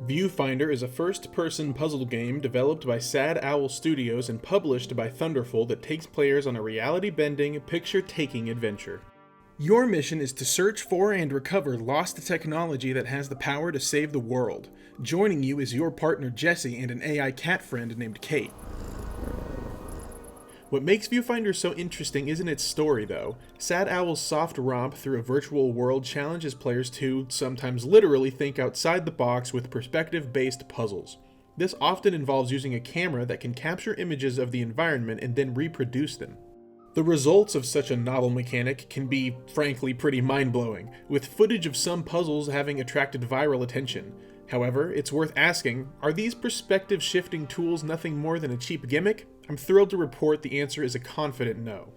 Viewfinder is a first-person puzzle game developed by Sad Owl Studios and published by Thunderful that takes players on a reality-bending, picture-taking adventure. Your mission is to search for and recover lost technology that has the power to save the world. Joining you is your partner Jesse and an AI cat friend named Kate. What makes Viewfinder so interesting isn't its story, though. Sad Owl's soft romp through a virtual world challenges players to, sometimes literally, think outside the box with perspective-based puzzles. This often involves using a camera that can capture images of the environment and then reproduce them. The results of such a novel mechanic can be, frankly, pretty mind-blowing, with footage of some puzzles having attracted viral attention. However, it's worth asking, are these perspective-shifting tools nothing more than a cheap gimmick? I'm thrilled to report the answer is a confident no.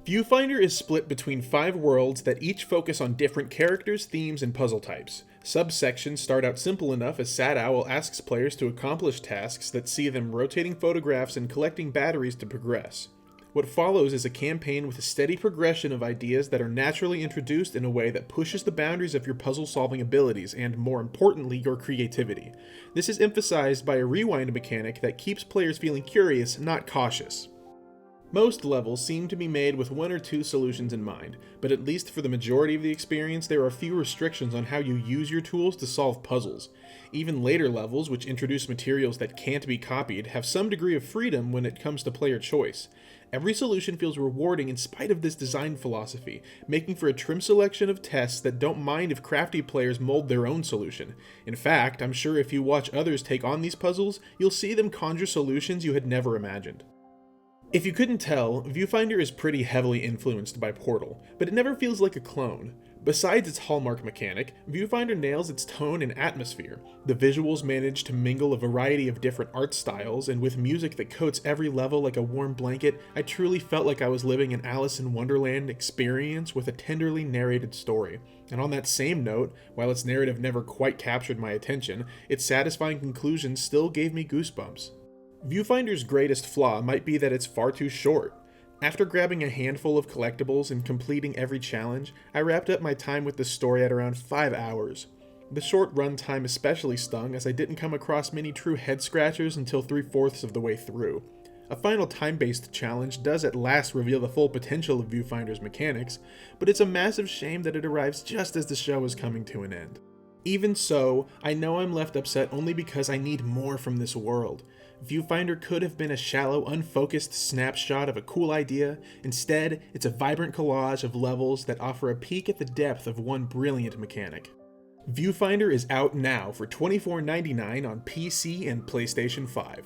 Viewfinder is split between 5 worlds that each focus on different characters, themes, and puzzle types. Subsections start out simple enough as Sad Owl asks players to accomplish tasks that see them rotating photographs and collecting batteries to progress. What follows is a campaign with a steady progression of ideas that are naturally introduced in a way that pushes the boundaries of your puzzle-solving abilities and, more importantly, your creativity. This is emphasized by a rewind mechanic that keeps players feeling curious, not cautious. Most levels seem to be made with 1 or 2 solutions in mind, but at least for the majority of the experience there are few restrictions on how you use your tools to solve puzzles. Even later levels, which introduce materials that can't be copied, have some degree of freedom when it comes to player choice. Every solution feels rewarding in spite of this design philosophy, making for a trim selection of tests that don't mind if crafty players mold their own solution. In fact, I'm sure if you watch others take on these puzzles, you'll see them conjure solutions you had never imagined. If you couldn't tell, Viewfinder is pretty heavily influenced by Portal, but it never feels like a clone. Besides its hallmark mechanic, Viewfinder nails its tone and atmosphere. The visuals manage to mingle a variety of different art styles, and with music that coats every level like a warm blanket, I truly felt like I was living an Alice in Wonderland experience with a tenderly narrated story. And on that same note, while its narrative never quite captured my attention, its satisfying conclusion still gave me goosebumps. Viewfinder's greatest flaw might be that it's far too short. After grabbing a handful of collectibles and completing every challenge, I wrapped up my time with the story at around 5 hours. The short run time especially stung as I didn't come across many true head-scratchers until 3/4 of the way through. A final time-based challenge does at last reveal the full potential of Viewfinder's mechanics, but it's a massive shame that it arrives just as the show is coming to an end. Even so, I know I'm left upset only because I need more from this world. Viewfinder could have been a shallow, unfocused snapshot of a cool idea. Instead, it's a vibrant collage of levels that offer a peek at the depth of one brilliant mechanic. Viewfinder is out now for $24.99 on PC and PlayStation 5.